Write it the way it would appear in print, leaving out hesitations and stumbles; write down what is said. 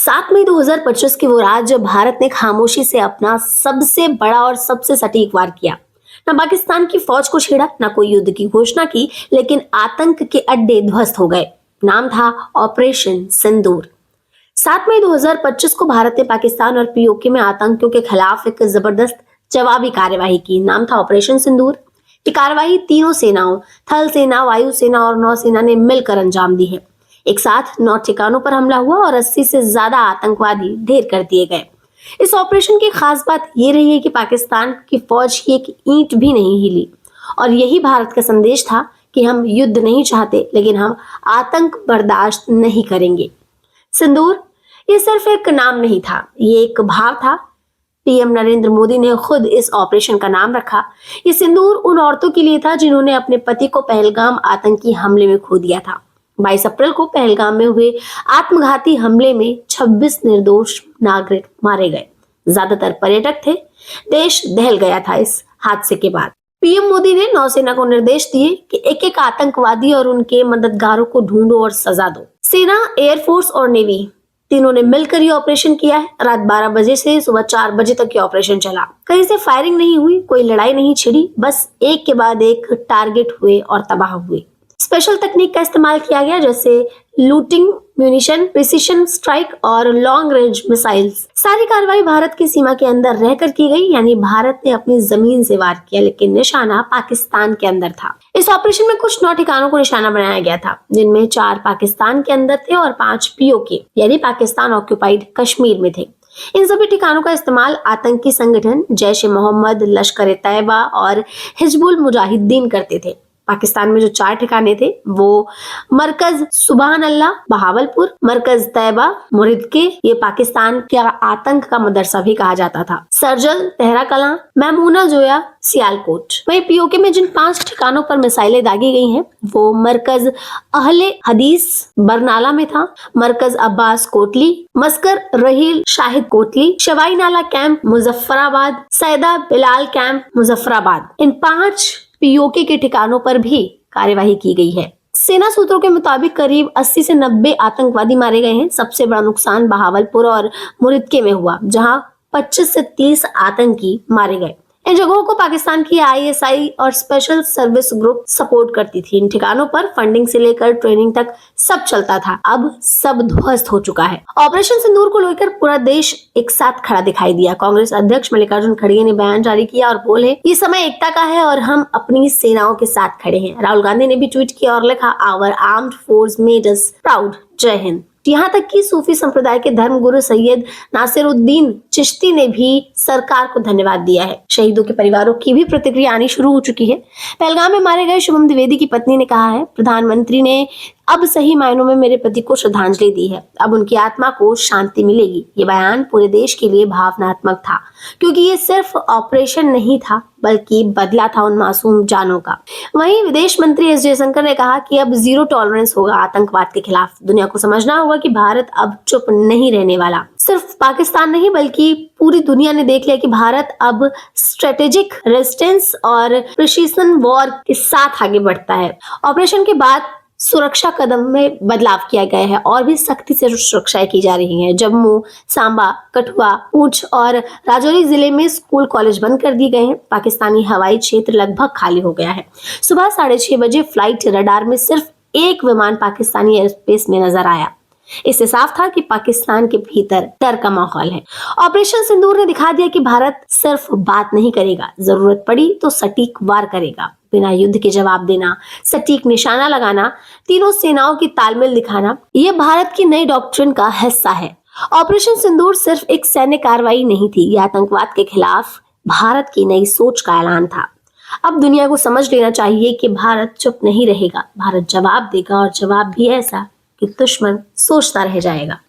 7 मई 2025 की वो रात जब भारत ने खामोशी से अपना सबसे बड़ा और सबसे सटीक वार किया। ना पाकिस्तान की फौज को छेड़ा, ना कोई युद्ध की घोषणा की, लेकिन आतंक के अड्डे ध्वस्त हो गए। नाम था ऑपरेशन सिंदूर। 7 मई 2025 को भारत ने पाकिस्तान और पीओके में आतंकियों के खिलाफ एक जबरदस्त जवाबी कार्यवाही की। नाम था ऑपरेशन सिंदूर। ये कार्यवाही तीनों सेनाओं, थल सेना, वायु सेना और नौसेना ने मिलकर अंजाम दी है। एक साथ 9 ठिकानों पर हमला हुआ और 80 से ज्यादा आतंकवादी ढेर कर दिए गए। इस ऑपरेशन की खास बात यह रही है कि पाकिस्तान की फौज की एक ईंट भी नहीं हिली और यही भारत का संदेश था कि हम युद्ध नहीं चाहते, लेकिन हम आतंक बर्दाश्त नहीं करेंगे। सिंदूर ये सिर्फ एक नाम नहीं था, ये एक भाव था। पीएम नरेंद्र मोदी ने खुद इस ऑपरेशन का नाम रखा। ये सिंदूर उन औरतों के लिए था जिन्होंने अपने पति को पहलगाम आतंकी हमले में खो दिया था। 22 अप्रैल को पहलगाम में हुए आत्मघाती हमले में 26 निर्दोष नागरिक मारे गए। ज्यादातर पर्यटक थे। देश दहल गया था इस हादसे के बाद। पीएम मोदी ने नौसेना को निर्देश दिए कि एक एक आतंकवादी और उनके मददगारों को ढूंढो और सजा दो। सेना, एयरफोर्स और नेवी तीनों ने मिलकर ये ऑपरेशन किया है। रात 12 बजे से सुबह 4 बजे तक ये ऑपरेशन चला। कहीं से फायरिंग नहीं हुई, कोई लड़ाई नहीं छिड़ी, बस एक के बाद एक टारगेट हुए और तबाह हुए। स्पेशल तकनीक का इस्तेमाल किया गया, जैसे लूटिंग म्यूनिशन, प्रिसिशन स्ट्राइक और लॉन्ग रेंज मिसाइल्स। सारी कार्रवाई भारत की सीमा के अंदर रहकर की गई, यानी भारत ने अपनी जमीन से वार किया, लेकिन निशाना पाकिस्तान के अंदर था। इस ऑपरेशन में कुछ 9 ठिकानों को निशाना बनाया गया था, जिनमें 4 पाकिस्तान के अंदर थे और 5 पीओके यानी पाकिस्तान ऑक्युपाइड कश्मीर में थे। इन सभी ठिकानों का इस्तेमाल आतंकी संगठन जैश ए मोहम्मद, लश्कर ए तैयबा और हिजबुल मुजाहिदीन करते थे। पाकिस्तान में जो 4 ठिकाने थे वो मरकज सुबहान अल्लाह बहावलपुर, मरकज तैयबा मुरिदके, ये पाकिस्तान के आतंक का मदरसा भी कहा जाता था, सरजल, तेहरा कलां, महमूना जोया, सियालकोट। वहीं पीओके में जिन 5 ठिकानों पर मिसाइलें दागी गई हैं वो मरकज अहले हदीस बरनाला में था, मरकज अब्बास कोटली, मस्कर रहील शाहिद कोटली, शवाई नाला कैंप मुजफ्फराबाद, सैदा बिलाल कैंप मुजफ्फराबाद। इन 5 पीओके के ठिकानों पर भी कार्यवाही की गई है। सेना सूत्रों के मुताबिक करीब 80 से 90 आतंकवादी मारे गए हैं। सबसे बड़ा नुकसान बहावलपुर और मुरिदके में हुआ, जहां 25 से 30 आतंकी मारे गए। इन जगहों को पाकिस्तान की आईएसआई और स्पेशल सर्विस ग्रुप सपोर्ट करती थी। इन ठिकानों पर फंडिंग से लेकर ट्रेनिंग तक सब चलता था। अब सब ध्वस्त हो चुका है। ऑपरेशन सिंदूर को लेकर पूरा देश एक साथ खड़ा दिखाई दिया। कांग्रेस अध्यक्ष मल्लिकार्जुन खड़गे ने बयान जारी किया और बोले, ये समय एकता का है और हम अपनी सेनाओं के साथ खड़े हैं। राहुल गांधी ने भी ट्वीट किया और लिखा, our armed force made us proud, जय हिंद। यहाँ तक कि सूफी संप्रदाय के धर्मगुरु सैयद नासिरुद्दीन चिश्ती ने भी सरकार को धन्यवाद दिया है। शहीदों के परिवारों की भी प्रतिक्रिया आनी शुरू हो चुकी है। पहलगाम में मारे गए शुभम द्विवेदी की पत्नी ने कहा है, प्रधानमंत्री ने अब सही मायनों में मेरे पति को श्रद्धांजलि दी है। अब उनकी आत्मा को शांति मिलेगी। ये बयान पूरे देश के लिए भावनात्मक था, क्योंकि ये सिर्फ ऑपरेशन नहीं था बल्कि बदला था उन मासूम जानों का। वहीं विदेश मंत्री एस जयशंकर ने कहा कि अब जीरो टॉलरेंस होगा आतंकवाद के खिलाफ। दुनिया को समझना होगा कि भारत अब चुप नहीं रहने वाला। सिर्फ पाकिस्तान नहीं बल्कि पूरी दुनिया ने देख लिया कि भारत अब स्ट्रेटेजिक रेजिस्टेंस और प्रिसीजन वॉर के साथ आगे बढ़ता है। ऑपरेशन के बाद सुरक्षा कदम में बदलाव किया गया है और भी सख्ती से सुरक्षाएं की जा रही हैं। जम्मू, सांबा, कठुआ, पूंछ और राजौरी जिले में स्कूल कॉलेज बंद कर दिए गए हैं। पाकिस्तानी हवाई क्षेत्र लगभग खाली हो गया है। सुबह 6:30 बजे फ्लाइट रडार में सिर्फ एक विमान पाकिस्तानी एयरस्पेस में नजर आया। इससे साफ था कि पाकिस्तान के भीतर डर का माहौल है। ऑपरेशन सिंदूर ने दिखा दिया कि भारत सिर्फ बात नहीं करेगा, जरूरत पड़ी तो सटीक वार करेगा। बिना युद्ध के जवाब देना, सटीक निशाना लगाना, तीनों सेनाओं की तालमेल दिखाना, यह भारत की नई डॉक्ट्रिन का हिस्सा है। ऑपरेशन सिंदूर सिर्फ एक सैन्य कार्रवाई नहीं थी, यह आतंकवाद के खिलाफ भारत की नई सोच का ऐलान था। अब दुनिया को समझ लेना चाहिए कि भारत चुप नहीं रहेगा। भारत जवाब देगा और जवाब भी ऐसा कि दुश्मन सोचता रह जाएगा।